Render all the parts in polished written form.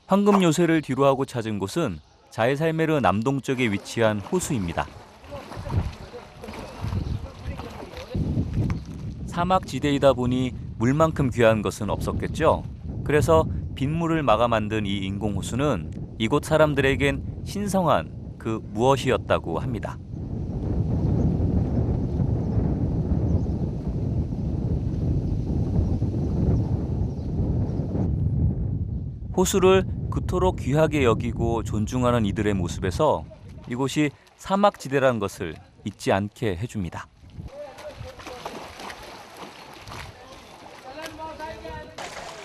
황금 요새를 뒤로하고 찾은 곳은 자이살메르 남동쪽에 위치한 호수입니다. 사막지대이다 보니 물만큼 귀한 것은 없었겠죠. 그래서 빗물을 막아 만든 이 인공호수는 이곳 사람들에겐 신성한 그 무엇이었다고 합니다. 호수를 그토록 귀하게 여기고 존중하는 이들의 모습에서 이곳이 사막지대라는 것을 잊지 않게 해줍니다.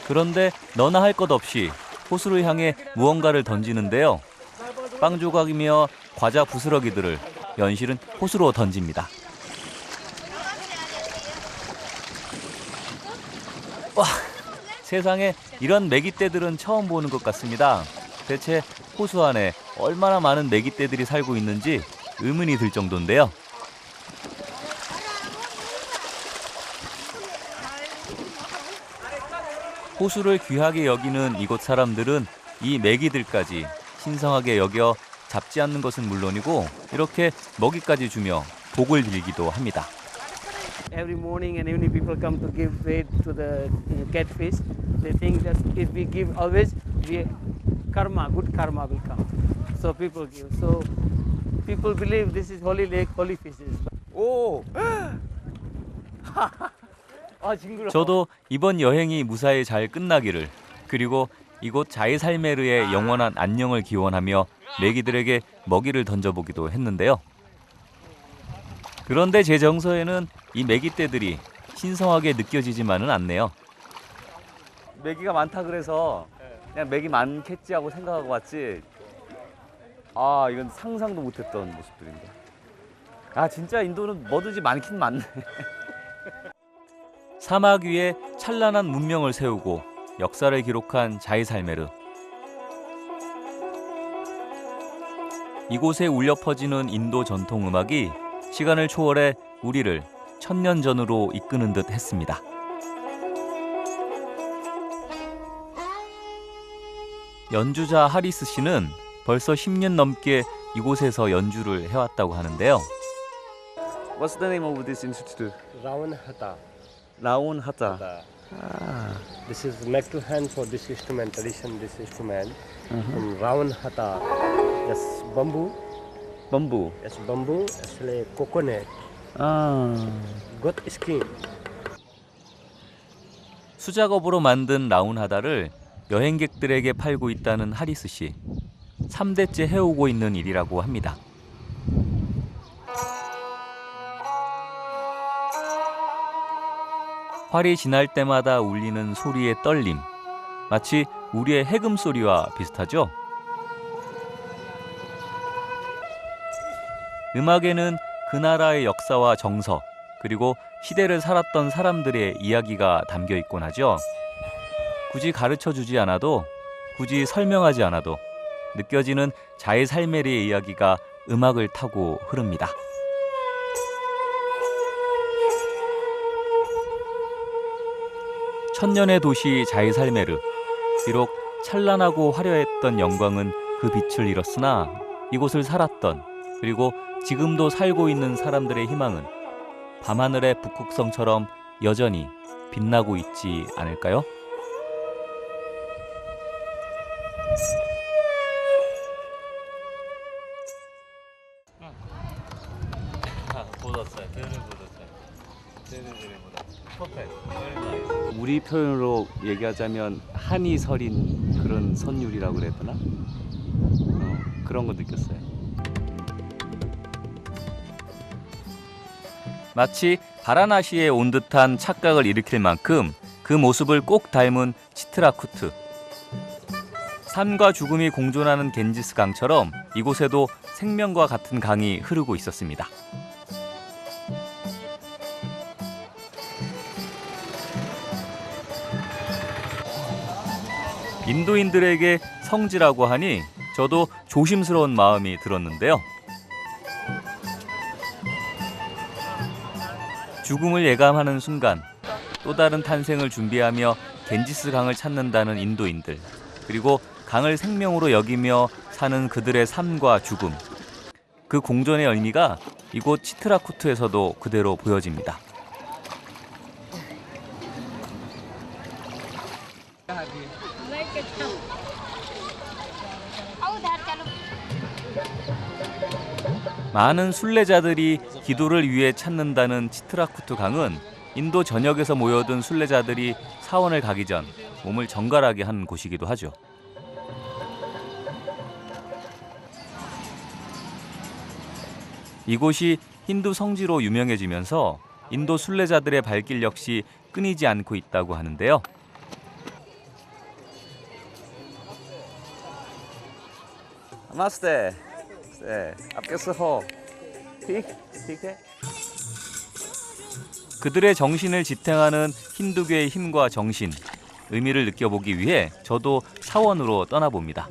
그런데 너나 할 것 없이 호수를 향해 무언가를 던지는데요. 빵 조각이며 과자 부스러기들을 연실은 호수로 던집니다. 와, 세상에 이런 메기떼들은 처음 보는 것 같습니다. 대체 호수 안에 얼마나 많은 메기떼들이 살고 있는지 의문이 들 정도인데요. 호수를 귀하게 여기는 이곳 사람들은 이 메기들까지 신성하게 여겨 잡지 않는 것은 물론이고 이렇게 먹이까지 주며 복을 빌기도 합니다. Every morning and evening people come to give food to the catfish. They think that if we give always, karma, good karma will come. So people give. So people believe this is holy lake, holy fishes. Oh! 아, 징그러워. 저도 이번 여행이 무사히 잘 끝나기를, 그리고 이곳 자이살메르의 영원한 안녕을 기원하며 메기들에게 먹이를 던져보기도 했는데요. 그런데 제 정서에는 이 메기떼들이 신성하게 느껴지지만은 않네요. 메기가 많다 그래서 그냥 메기 많겠지 하고 생각하고 왔지. 아, 이건 상상도 못했던 모습들인데. 아, 진짜 인도는 뭐든지 많긴 많네. 사막 위에 찬란한 문명을 세우고 역사를 기록한 자이살메르. 이곳에 울려 퍼지는 인도 전통 음악이 시간을 초월해 우리를 1000년 전으로 이끄는 듯 했습니다. 연주자 하리스 씨는 벌써 10년 넘게 이곳에서 연주를 해왔다고 하는데요. What's the name of this instrument? Ravan Hatha. 라온 하타. This is make to hand for this instrument, tradition this instrument. From Ravan Hatha. Yes, bamboo. 범부. Yes, bamboo. Actually, coconut. Goat skin. 수작업으로 만든 라운 하다를 여행객들에게 팔고 있다는 하리스 씨. 3대째 해오고 있는 일이라고 합니다. 활이 지날 때마다 울리는 소리의 떨림. 마치 우리의 해금 소리와 비슷하죠? 음악에는 그 나라의 역사와 정서, 그리고 시대를 살았던 사람들의 이야기가 담겨 있곤 하죠. 굳이 가르쳐 주지 않아도, 굳이 설명하지 않아도 느껴지는 자이살메르의 이야기가 음악을 타고 흐릅니다. 천년의 도시 자이살메르. 비록 찬란하고 화려했던 영광은 그 빛을 잃었으나 이곳을 살았던, 그리고 지금도 살고 있는 사람들의 희망은 밤하늘의 북극성처럼 여전히 빛나고 있지 않을까요? 우리 표현으로 얘기하자면 한이 서린 그런 선율이라고 그래야 되나? 그런 거 느꼈어요. 마치 바라나시에 온 듯한 착각을 일으킬 만큼 그 모습을 꼭 닮은 치트라쿠트. 삶과 죽음이 공존하는 겐지스 강처럼 이곳에도 생명과 같은 강이 흐르고 있었습니다. 인도인들에게 성지라고 하니 저도 조심스러운 마음이 들었는데요. 죽음을 예감하는 순간 또 다른 탄생을 준비하며 겐지스 강을 찾는다는 인도인들, 그리고 강을 생명으로 여기며 사는 그들의 삶과 죽음. 그 공존의 의미가 이곳 치트라쿠트에서도 그대로 보여집니다. 많은 순례자들이 기도를 위해 찾는다는 치트라쿠트 강은 인도 전역에서 모여든 순례자들이 사원을 가기 전 몸을 정갈하게 하는 곳이기도 하죠. 이곳이 힌두 성지로 유명해지면서 인도 순례자들의 발길 역시 끊이지 않고 있다고 하는데요. नमस्ते आप कैसे हो ठीक है 그들의 정신을 지탱하는 힌두교의 힘과 정신, 의미를 느껴보기 위해 저도 사원으로 떠나봅니다.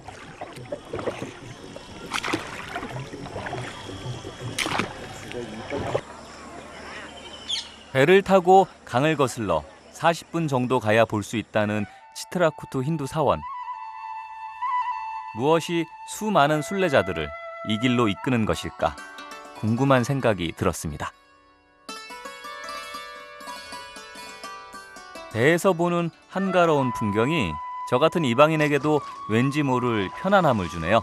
배를 타고 강을 거슬러 40분 정도 가야 볼 수 있다는 치트라쿠트 힌두 사원. 무엇이 수많은 순례자들을 이 길로 이끄는 것일까? 궁금한 생각이 들었습니다. 배에서 보는 한가로운 풍경이 저 같은 이방인에게도 왠지 모를 편안함을 주네요.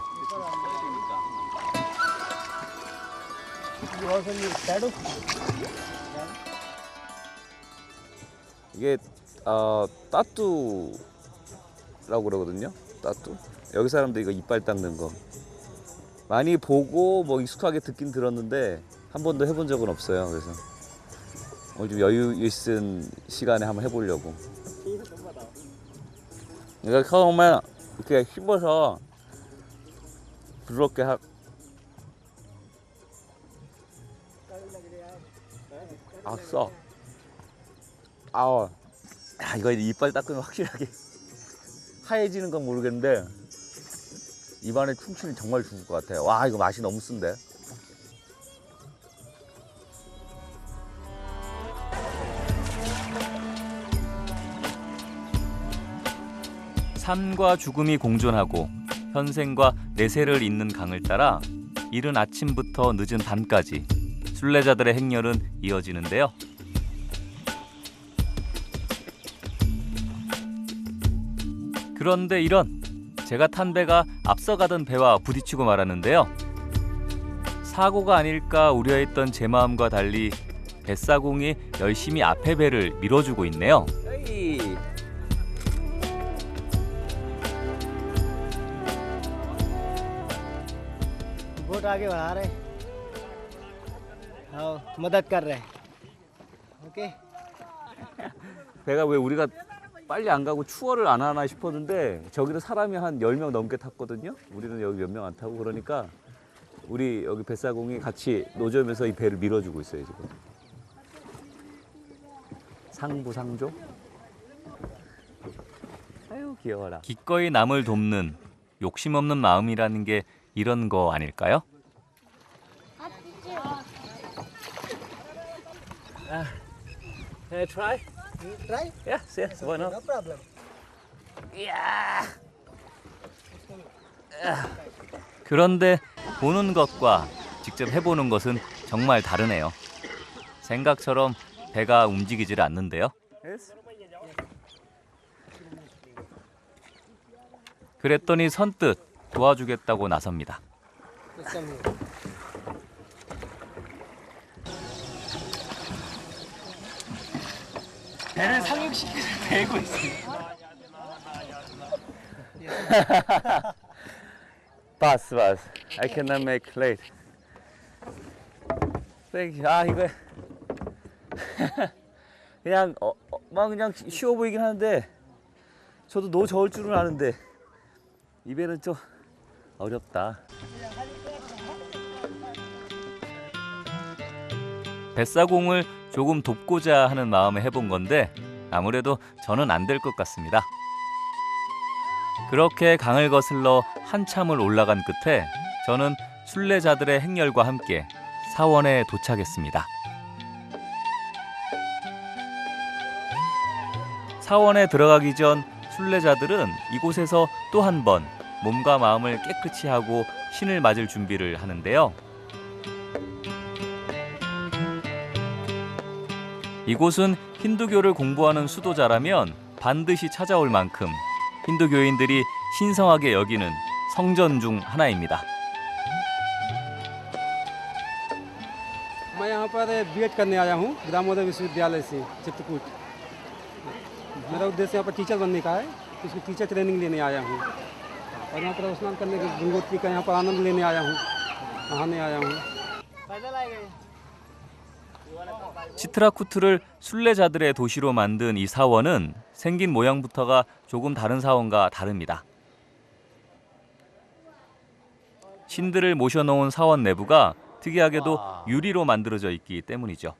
이게 따뚜라고 그러거든요. 따뚜. 여기 사람들 이거 이빨 닦는 거 많이 보고 뭐 익숙하게 듣긴 들었는데 한 번도 해본 적은 없어요. 그래서 오늘 좀 여유 있은 시간에 한번 해보려고. 그러니까 처음에 이렇게 씹어서 부드럽게 써. 이거 이빨 닦으면 확실하게 하얘지는 건 모르겠는데 입안에 충치는 정말 죽을 것 같아요. 와, 이거 맛이 너무 쓴데. 삶과 죽음이 공존하고 현생과 내세를 잇는 강을 따라 이른 아침부터 늦은 밤까지 순례자들의 행렬은 이어지는데요. 그런데 제가 탄 배가 앞서가던 배와 부딪히고 말았는데요. 사고가 아닐까 우려했던 제 마음과 달리 뱃사공이 열심히 앞에 배를 밀어주고 있네요. 에이. बोट आगे बढ़ा रहे मदद कर रहे ओके 배가 왜 우리가 빨리 안 가고 추월을 안 하나 싶었는데 저기는 사람이 한 10명 넘게 탔거든요. 우리는 여기 몇 명 안 타고 그러니까 우리 여기 뱃사공이 같이 노점에서 이 배를 밀어주고 있어요 지금. 상부상조? 아유 귀여워라. 기꺼이 남을 돕는 욕심 없는 마음이라는 게 이런 거 아닐까요? Try? Try Yes, yes. Why not? No problem 그런데 보는 것과 직접 해보는 것은 정말 다르네요. 생각처럼 배가 움직이질 않는데요. Yes. 그랬더니 선뜻 도와주겠다고 나섭니다. 배를 상륙시켜서 배고 있어요. Pass. I cannot make late. Thank you. 이거 그냥 막 그냥 쉬워 보이긴 하는데 저도 너무 저을 줄은 아는데 이 배는 좀 어렵다. 뱃사공을 조금 돕고자 하는 마음에 해본 건데 아무래도 저는 안 될 것 같습니다. 그렇게 강을 거슬러 한참을 올라간 끝에 저는 순례자들의 행렬과 함께 사원에 도착했습니다. 사원에 들어가기 전 순례자들은 이곳에서 또 한 번 몸과 마음을 깨끗이 하고 신을 맞을 준비를 하는데요. 이곳은 힌두교를 공부하는 수도자라면 반드시 찾아올 만큼 힌두교인들이 신성하게 여기는 성전 중 하나입니다. मैं यहाँ पर बीएड करने आया हूँ ग्रामोदय विश्वविद्यालय से चित्रकूट। मेरा उद्देश्य यहाँ पर टीचर बनने का है, इसकी टीचर ट्रेनिंग लेने आया हूँ और यहाँ पर स्नान करने के गंगोत्री का यहाँ पर आनंद लेने आया हूँ, नहाने आया हूँ। 치트라쿠트를 순례자들의 도시로 만든 이 사원은 생긴 모양부터가 조금 다른 사원과 다릅니다. 신들을 모셔놓은 사원 내부가 특이하게도 유리로 만들어져 있기 때문이죠.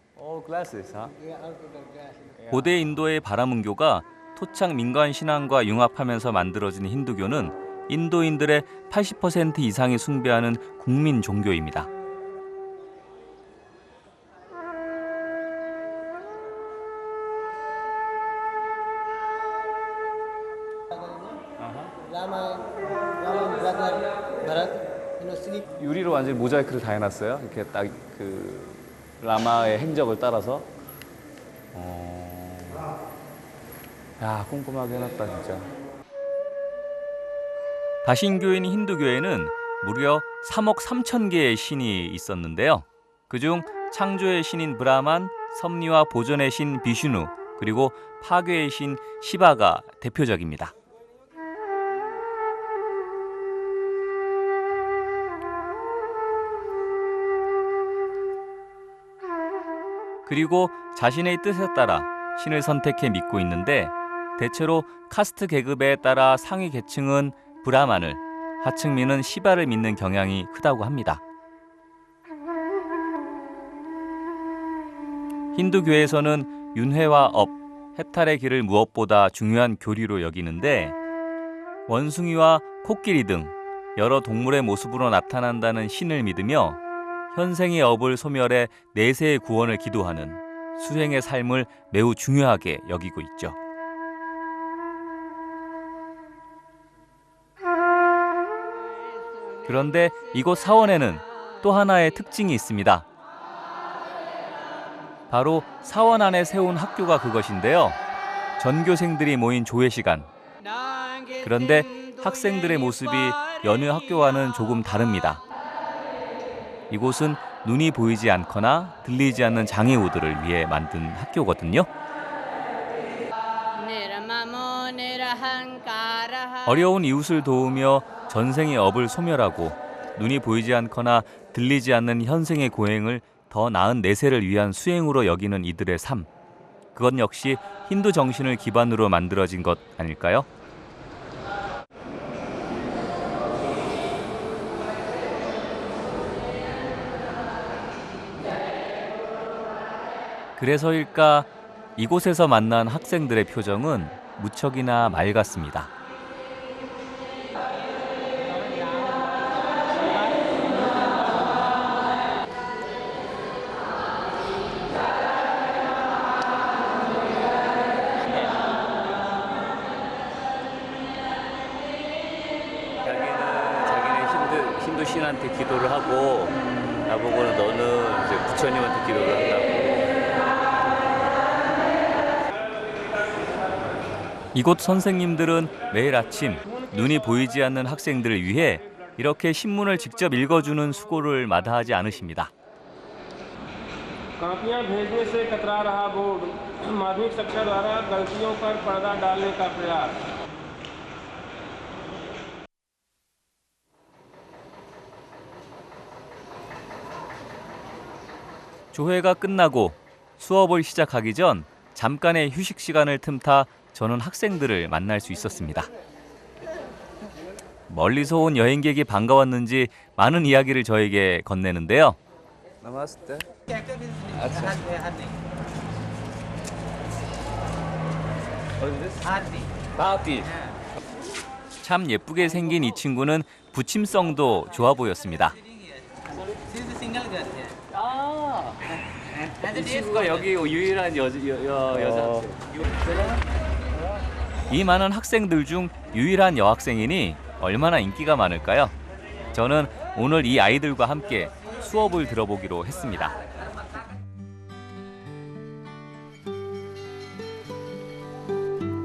고대 인도의 바라문교가 토착 민간 신앙과 융합하면서 만들어진 힌두교는 인도인들의 80% 이상이 숭배하는 국민 종교입니다. 유리로 완전히 모자이크를 다 해놨어요. 이렇게 딱 그 라마의 행적을 따라서. 야, 꼼꼼하게 해놨다 진짜. 다신교인 힌두교에는 무려 3억 3천 개의 신이 있었는데요. 그중 창조의 신인 브라만, 섭리와 보존의 신 비슈누, 그리고 파괴의 신 시바가 대표적입니다. 그리고 자신의 뜻에 따라 신을 선택해 믿고 있는데 대체로 카스트 계급에 따라 상위 계층은 브라만을, 하층민은 시바를 믿는 경향이 크다고 합니다. 힌두교에서는 윤회와 업, 해탈의 길을 무엇보다 중요한 교리로 여기는데 원숭이와 코끼리 등 여러 동물의 모습으로 나타난다는 신을 믿으며 현생의 업을 소멸해 내세의 구원을 기도하는 수행의 삶을 매우 중요하게 여기고 있죠. 그런데 이곳 사원에는 또 하나의 특징이 있습니다. 바로 사원 안에 세운 학교가 그것인데요. 전교생들이 모인 조회 시간. 그런데 학생들의 모습이 여느 학교와는 조금 다릅니다. 이곳은 눈이 보이지 않거나 들리지 않는 장애우들을 위해 만든 학교거든요. 어려운 이웃을 도우며 전생의 업을 소멸하고 눈이 보이지 않거나 들리지 않는 현생의 고행을 더 나은 내세를 위한 수행으로 여기는 이들의 삶. 그것 역시 힌두 정신을 기반으로 만들어진 것 아닐까요? 그래서일까 이곳에서 만난 학생들의 표정은 무척이나 맑았습니다. 자기는 힌두 신한테 기도를 하고 나보고는 너는 이제 부처님한테 기도를 한다고. 이곳 선생님들은 매일 아침 눈이 보이지 않는 학생들을 위해 이렇게 신문을 직접 읽어주는 수고를 마다하지 않으십니다. कापियां भेजने से कतरा रहा बोर्ड माध्यमिक शिक्षा द्वारा गलतियों पर पर्दा डालने का प्रयास। 조회가 끝나고 수업을 시작하기 전 잠깐의 휴식 시간을 틈타 저는 학생들을 만날 수 있었습니다. 멀리서 온 여행객이 반가웠는지 많은 이야기를 저에게 건네는데요. 나마스테. 바티. 참 예쁘게 생긴 이 친구는 부침성도 좋아 보였습니다. 이 친구가 여기 유일한 여자. 이 많은 학생들 중 유일한 여학생이니 얼마나 인기가 많을까요? 저는 오늘 이 아이들과 함께 수업을 들어보기로 했습니다.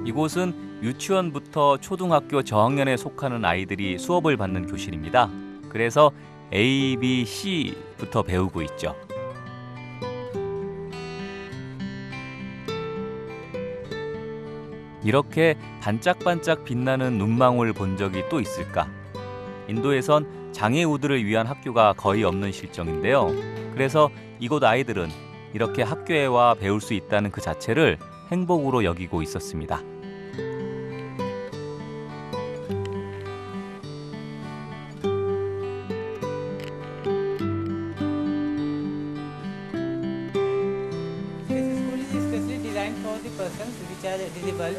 이곳은 유치원부터 초등학교 저학년에 속하는 아이들이 수업을 받는 교실입니다. 그래서 A, B, C부터 배우고 있죠. 이렇게 반짝반짝 빛나는 눈망울 본 적이 또 있을까? 인도에선 장애우들을 위한 학교가 거의 없는 실정인데요. 그래서 이곳 아이들은 이렇게 학교에 와 배울 수 있다는 그 자체를 행복으로 여기고 있었습니다. Disabled,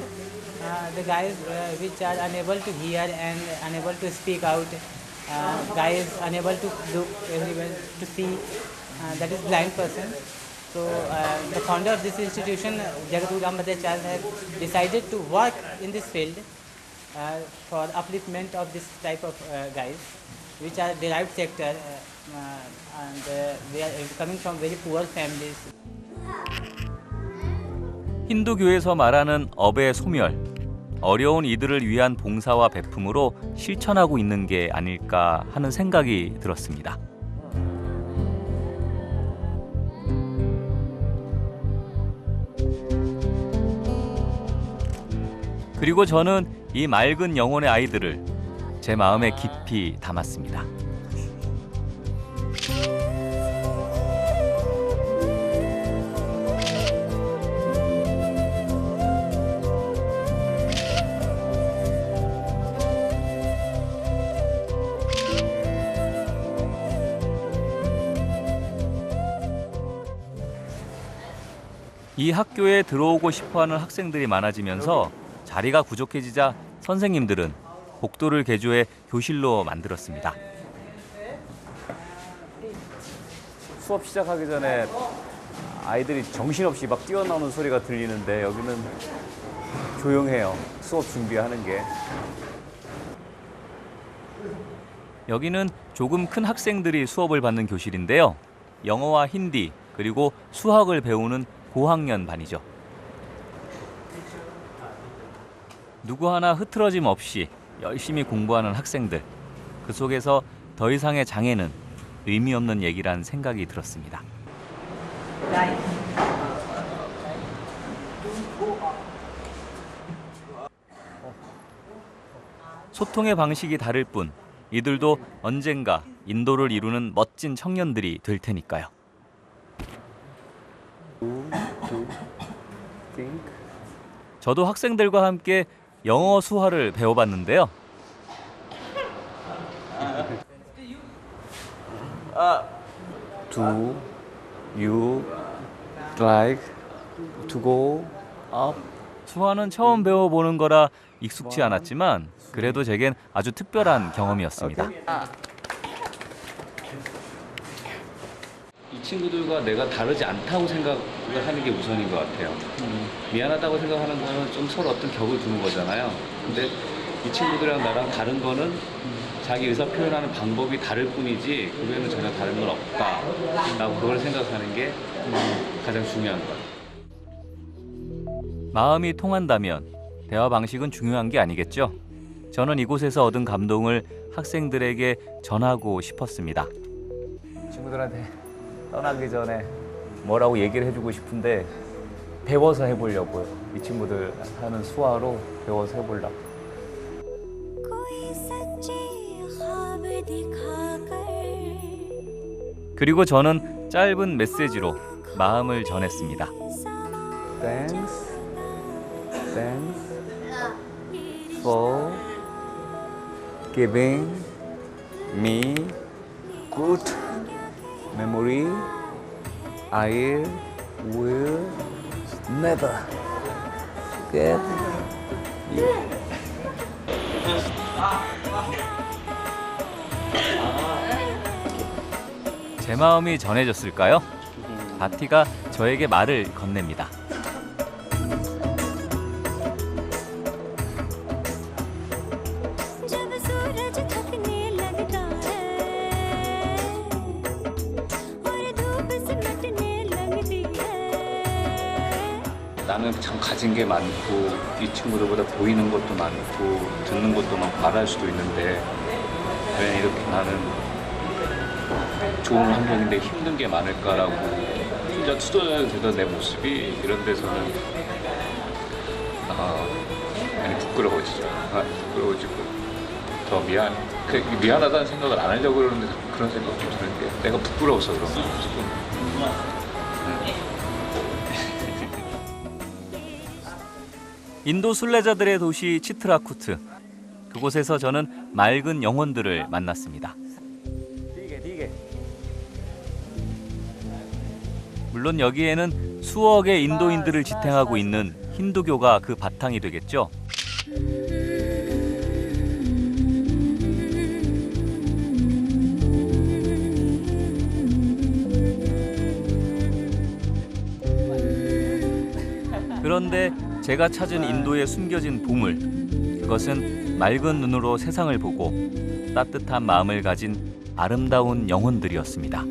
the guys which are unable to hear and unable to speak out, guys unable to look everywhere to see, that is blind person. So the founder of this institution, Jagatguru Rambhadacharya, has decided to work in this field for upliftment of this type of guys, which are derived sector and they are coming from very poor families. 힌두교에서 말하는 업의 소멸, 어려운 이들을 위한 봉사와 배품으로 실천하고 있는 게 아닐까 하는 생각이 들었습니다. 그리고 저는 이 맑은 영혼의 아이들을 제 마음에 깊이 담았습니다. 이 학교에 들어오고 싶어하는 학생들이 많아지면서 자리가 부족해지자 선생님들은 복도를 개조해 교실로 만들었습니다. 수업 시작하기 전에 아이들이 정신없이 막 뛰어나오는 소리가 들리는데 여기는 조용해요. 수업 준비하는 게. 여기는 조금 큰 학생들이 수업을 받는 교실인데요. 영어와 힌디 그리고 수학을 배우는 고학년 반이죠. 누구 하나 흐트러짐 없이 열심히 공부하는 학생들. 그 속에서 더 이상의 장애는 의미 없는 얘기란 생각이 들었습니다. 소통의 방식이 다를 뿐 이들도 언젠가 인도를 이루는 멋진 청년들이 될 테니까요. 저도 학생들과 함께 영어 수화를 배워봤는데요. Do you like to go up? 수화는 처음 배워보는 거라 익숙치 않았지만 그래도 제겐 아주 특별한 경험이었습니다. 이 친구들과 내가 다르지 않다고 생각을 하는 게 우선인 것 같아요. 미안하다고 생각하는 거는 좀 서로 어떤 격을 두는 거잖아요. 근데 이 친구들이랑 나랑 다른 거는 자기 의사 표현하는 방법이 다를 뿐이지 그 외에는 전혀 다른 건 없다라고 그걸 생각하는 게 가장 중요한 것 같아요. 마음이 통한다면 대화 방식은 중요한 게 아니겠죠? 저는 이곳에서 얻은 감동을 학생들에게 전하고 싶었습니다. 친구들한테 떠나기 전에 뭐라고 얘기를 해주고 싶은데 배워서 해보려고요. 이 친구들 하는 수화로 배워서 해보려고. 그리고 저는 짧은 메시지로 마음을 전했습니다. Thanks for giving me good memory. I will never forget you. 제 마음이 전해졌을까요? 바티가 저에게 말을 건넵니다. 나는 참 가진 게 많고 이 친구들보다 보이는 것도 많고 듣는 것도 많고 말할 수도 있는데 과연 이렇게 나는 좋은 환경인데 힘든 게 많을까라고 혼자 투덜 되던 내 모습이 이런 데서는 많이 부끄러워지죠. 부끄러워지고 더 미안하다는 생각을 안 하려고 그러는데 그런 생각 좀 드는 게 내가 부끄러워서 그런 거야. 인도 순례자들의 도시 치트라쿠트. 그곳에서 저는 맑은 영혼들을 만났습니다. 물론 여기에는 수억의 인도인들을 지탱하고 있는 힌두교가 그 바탕이 되겠죠. 그런데 제가 찾은 인도의 숨겨진 보물, 그것은 맑은 눈으로 세상을 보고 따뜻한 마음을 가진 아름다운 영혼들이었습니다.